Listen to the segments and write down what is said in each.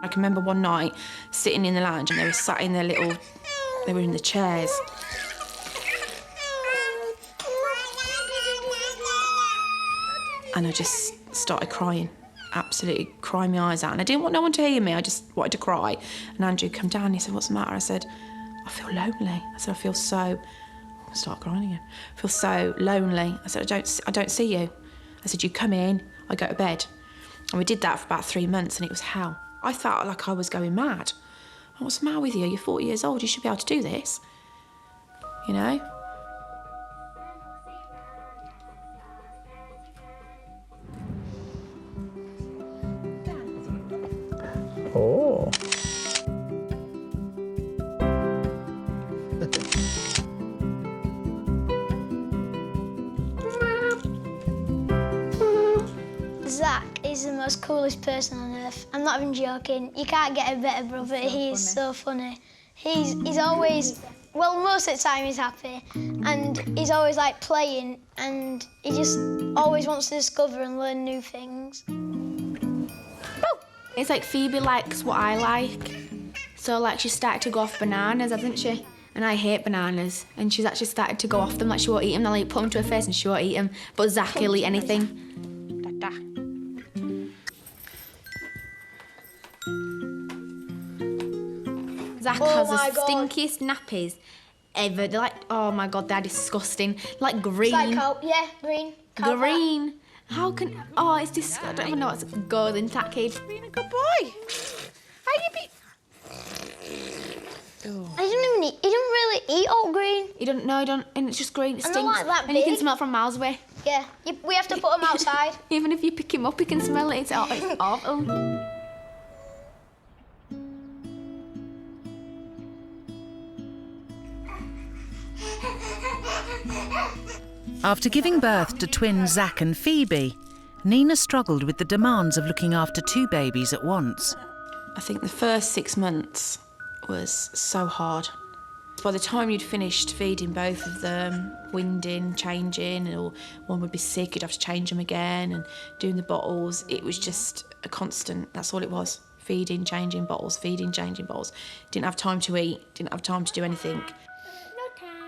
I can remember one night sitting in the lounge and they were sat in they were in the chairs. And I just started crying, absolutely crying my eyes out. And I didn't want no one to hear me, I just wanted to cry. And Andrew came down and he said, "What's the matter?" I said, "I feel lonely." I said, "I feel so..." I started crying again. "I feel so lonely." I said, I don't see you." I said, "You come in, I go to bed." And we did that for about 3 months and it was hell. I felt like I was going mad. "What's the matter with you? You're 40 years old, you should be able to do this." You know? Oh. Zach is the most coolest person on earth. I'm not even joking. You can't get a better brother. He's so funny. He's always, well, most of the time he's happy, and he's always like playing, and he just always wants to discover and learn new things. It's like Phoebe likes what I like. So like she started to go off bananas, hasn't she? And I hate bananas. And she's actually started to go off them, like she won't eat them. They'll like put them to her face and she won't eat them. But Zach will eat anything. Zach has the stinkiest nappies ever. They're like, oh my God, they're disgusting. Like green. It's like yeah, green. Green. How can... Oh, it's disgusting. I don't even know what's good in that kid. Being a good boy. How you be... Oh. He doesn't really eat all green. He don't, no, he don't, and it's just green, it stinks. Like that and you can smell it from miles away. Yeah, we have to put him outside. Even if you pick him up, you can smell it. It's awful. After giving birth to twins Zach and Phoebe, Nina struggled with the demands of looking after 2 babies at once. I think the first 6 months was so hard. By the time you'd finished feeding both of them, winding, changing, or one would be sick, you'd have to change them again, and doing the bottles, it was just a constant, that's all it was. Feeding, changing bottles, feeding, changing bottles. Didn't have time to eat, didn't have time to do anything.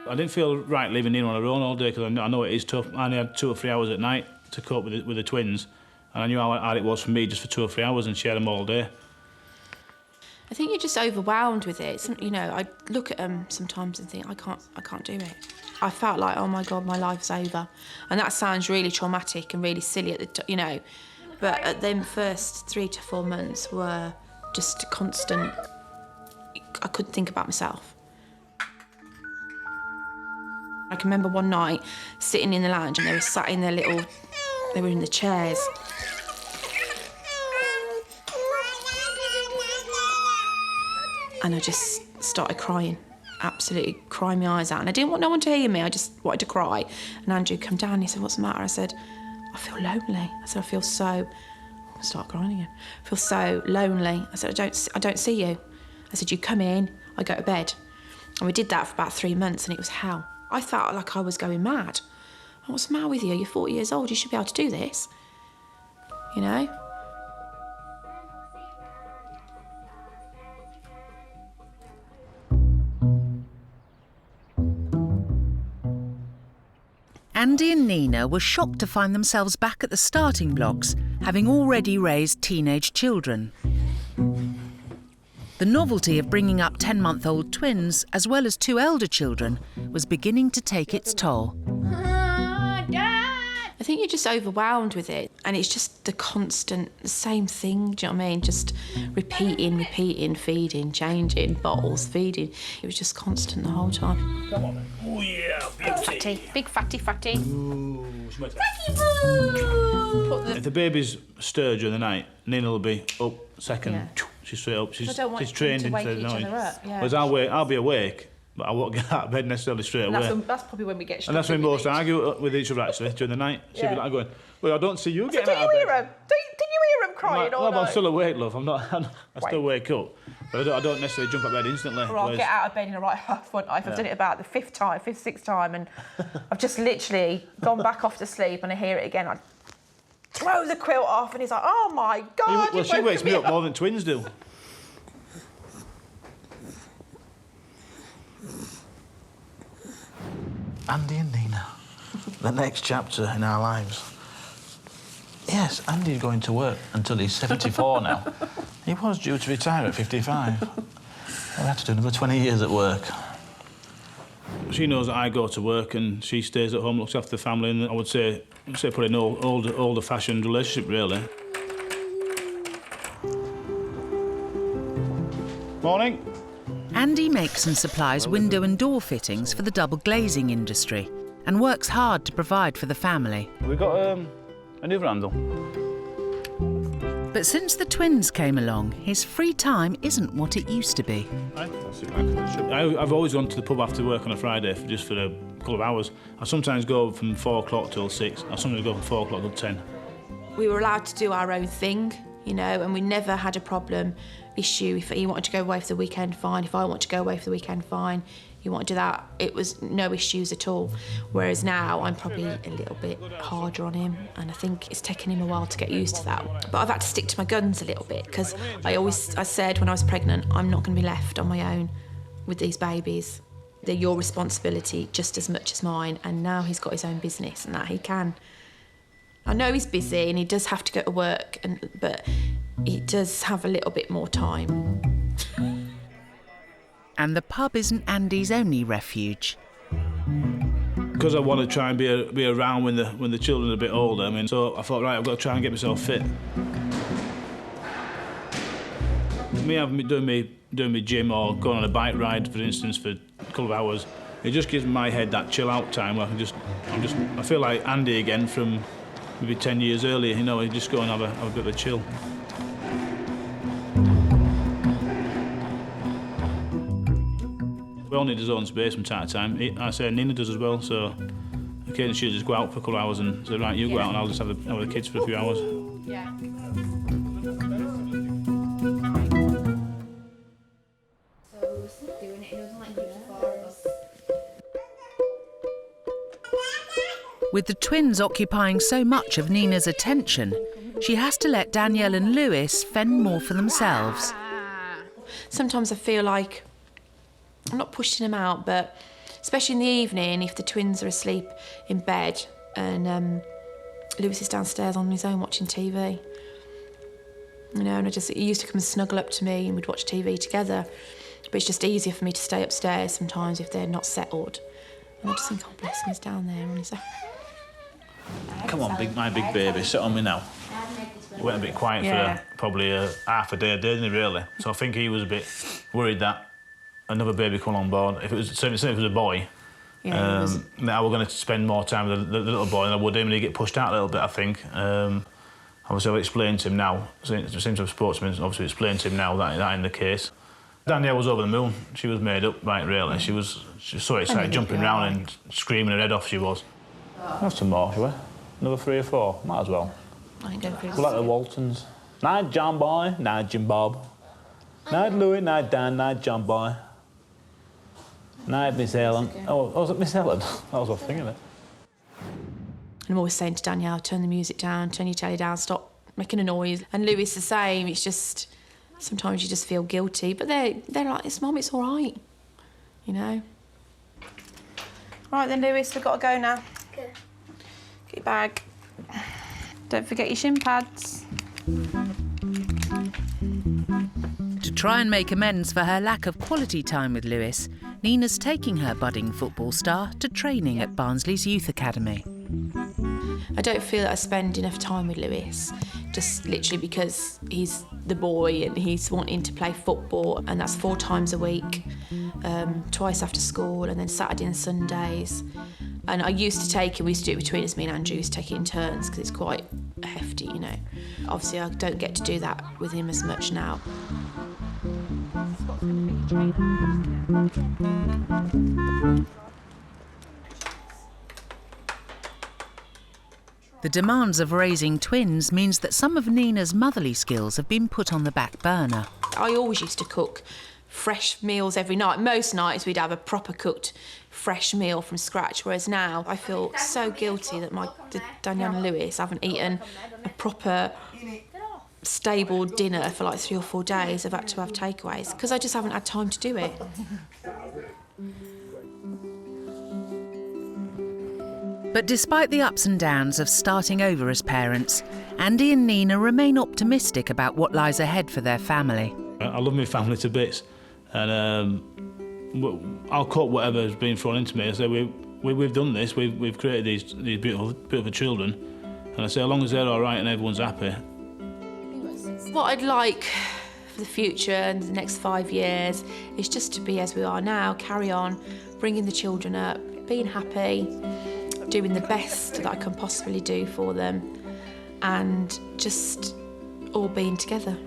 I didn't feel right leaving Nina on her own all day because I know it is tough. I only had 2 or 3 hours at night to cope with the twins, and I knew how hard it was for me just for 2 or 3 hours, and she had them all day. I think you're just overwhelmed with it. You know, I look at them sometimes and think, I can't do it. I felt like, oh my God, my life's over. And that sounds really traumatic and really silly at the you know, but at them first 3 to 4 months were just constant. I couldn't think about myself. I can remember one night sitting in the lounge and they were sat in they were in the chairs. And I just started crying, absolutely crying my eyes out. And I didn't want no one to hear me, I just wanted to cry. And Andrew came down and he said, "What's the matter?" I said, "I feel lonely." I said, "I feel so..." I started crying again. "I feel so lonely." I said, I don't see you." I said, "You come in, I go to bed." And we did that for about 3 months and it was hell. I felt like I was going mad. "What's the matter with you? You're 40 years old, you should be able to do this." You know? Andy and Nina were shocked to find themselves back at the starting blocks, having already raised teenage children. The novelty of bringing up 10-month-old twins, as well as 2 elder children, was beginning to take its toll. I think you're just overwhelmed with it, and it's just the constant, the same thing, do you know what I mean? Just repeating, feeding, changing, bottles, feeding. It was just constant the whole time. Come on then. Oh yeah, Big fatty. Ooh, Fatty boo! If the baby's stirred during the night, Nina will be up second. Yeah. She's straight up. She's trained to into wake the each noise. other up, yeah. Whereas I'll be awake, but I won't get out of bed necessarily straight away. That's probably when we get And that's when most argue with each other actually during the night. She'll be like going, "Well, I don't see you getting out of bed." Did you hear him crying Well, I'm still awake, love. I still wake up, but I don't necessarily jump out of bed instantly. Or I'll get out of bed in a right huff, won't I? I've done it about the 6th time, and I've just literally gone back off to sleep and I hear it again. throw the quilt off, and he's like, oh my God. Well, she wakes me up more than twins do. Andy and Nina, the next chapter in our lives. Yes, Andy's going to work until he's 74 now. He was due to retire at 55. We'll have to do another 20 years at work. She knows that I go to work and she stays at home, looks after the family, and I would say probably an older-fashioned relationship, really. Morning. Andy makes and supplies window and door fittings for the double glazing industry and works hard to provide for the family. We've got a new handle. But since the twins came along, his free time isn't what it used to be. I've always gone to the pub after work on a Friday just for a couple of hours. I sometimes go from 4 o'clock till 6. I sometimes go from 4 o'clock till 10. We were allowed to do our own thing, you know, and we never had a issue. If he wanted to go away for the weekend, fine. If I want to go away for the weekend, fine. You want to do that, it was no issues at all. Whereas now, I'm probably a little bit harder on him, and I think it's taken him a while to get used to that. But I've had to stick to my guns a little bit, because I said when I was pregnant, I'm not going to be left on my own with these babies. They're your responsibility just as much as mine, and now he's got his own business and that he can. I know he's busy and he does have to go to work, but he does have a little bit more time. And the pub isn't Andy's only refuge. Because I want to try and be around when the children are a bit older. I mean, so I thought, right, I've got to try and get myself fit. Me having doing me gym or going on a bike ride, for instance, for a couple of hours, it just gives my head that chill out time where I feel like Andy again from maybe 10 years earlier. You know, you just go and have a bit of a chill. We all need his own space from time to time. I say Nina does as well, so occasionally she'll just go out for a couple of hours and say, right, you go out and I'll just have the kids for a few hours. Yeah. With the twins occupying so much of Nina's attention, she has to let Danielle and Lewis fend more for themselves. Sometimes I feel like I'm not pushing them out, but especially in the evening, if the twins are asleep in bed and Lewis is downstairs on his own watching TV, you know, and he used to come and snuggle up to me and we'd watch TV together. But it's just easier for me to stay upstairs sometimes if they're not settled. And I just think, oh, bless him, he's down there on his own. Come on, my big baby, sit on me now. He went a bit quiet for probably half a day, didn't he, really? So I think he was a bit worried that another baby come on board. Certainly if it was a boy, I was going to spend more time with the little boy than I would him, and he'd get pushed out a little bit, I think. Obviously, I've explained to him now, since I've spoken to him, obviously explained to him now that ain't the case. Danielle was over the moon. She was made up, right, really. She was so excited, jumping around and screaming her head off, she was. Have some more, shall we? Another 3 or 4, might as well. I can go through We're like the Waltons. Night, John Boy. Night, Jim Bob. Night, Louis. Night, Dan. Night, John Boy. Night, Miss Ellen. Oh, was it Miss Ellen? That was what thing, isn't it? I'm always saying to Danielle, turn the music down, turn your telly down, stop making a noise. And Lewis the same. It's just sometimes you just feel guilty, but they're like, "It's Mum, it's all right," you know. Right then, Lewis, we've got to go now. Okay. Get your bag. Don't forget your shin pads. To try and make amends for her lack of quality time with Lewis, Nina's taking her budding football star to training at Barnsley's Youth Academy. I don't feel that I spend enough time with Lewis, just literally because he's the boy and he's wanting to play football, and that's 4 times a week, twice after school, and then Saturday and Sundays. And I used to take him, we used to do it between us, me and Andrew used to take it in turns because it's quite hefty, you know. Obviously, I don't get to do that with him as much now. The demands of raising twins means that some of Nina's motherly skills have been put on the back burner. I always used to cook fresh meals every night. Most nights we'd have a proper cooked fresh meal from scratch, whereas now I feel so guilty that Danielle and Lewis haven't eaten a proper stable dinner for like 3 or 4 days. I've had to have takeaways because I just haven't had time to do it. But despite the ups and downs of starting over as parents, Andy and Nina remain optimistic about what lies ahead for their family. I love my family to bits, and I'll cut whatever's been thrown into me. I say we've done this. We've created these beautiful children, and I say as long as they're all right and everyone's happy. What I'd like for the future and the next 5 years is just to be as we are now, carry on, bringing the children up, being happy, doing the best that I can possibly do for them, and just all being together.